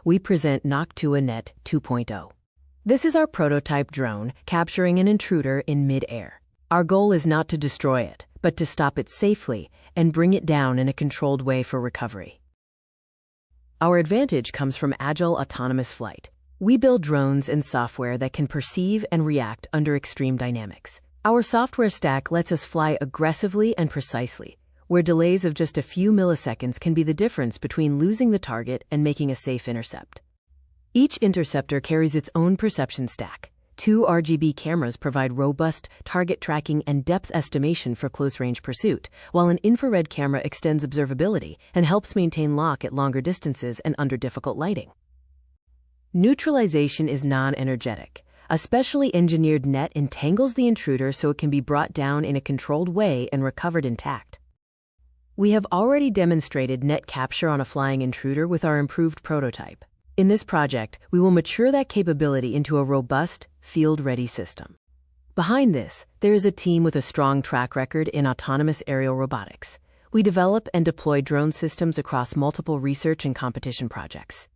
we present NoctuaNet 2.0. This is our prototype drone capturing an intruder in mid-air. Our goal is not to destroy it, but to stop it safely and bring it down in a controlled way for recovery. Our advantage comes from agile autonomous flight. We build drones and software that can perceive and react under extreme dynamics. Our software stack lets us fly aggressively and precisely, where delays of just a few milliseconds can be the difference between losing the target and making a safe intercept. Each interceptor carries its own perception stack. 2 RGB cameras provide robust target tracking and depth estimation for close-range pursuit, while an infrared camera extends observability and helps maintain lock at longer distances and under difficult lighting. Neutralization is non-energetic. A specially engineered net entangles the intruder so it can be brought down in a controlled way and recovered intact. We have already demonstrated net capture on a flying intruder with our improved prototype. In this project, we will mature that capability into a robust, field-ready system. Behind this, there is a team with a strong track record in autonomous aerial robotics. We develop and deploy drone systems across multiple research and competition projects.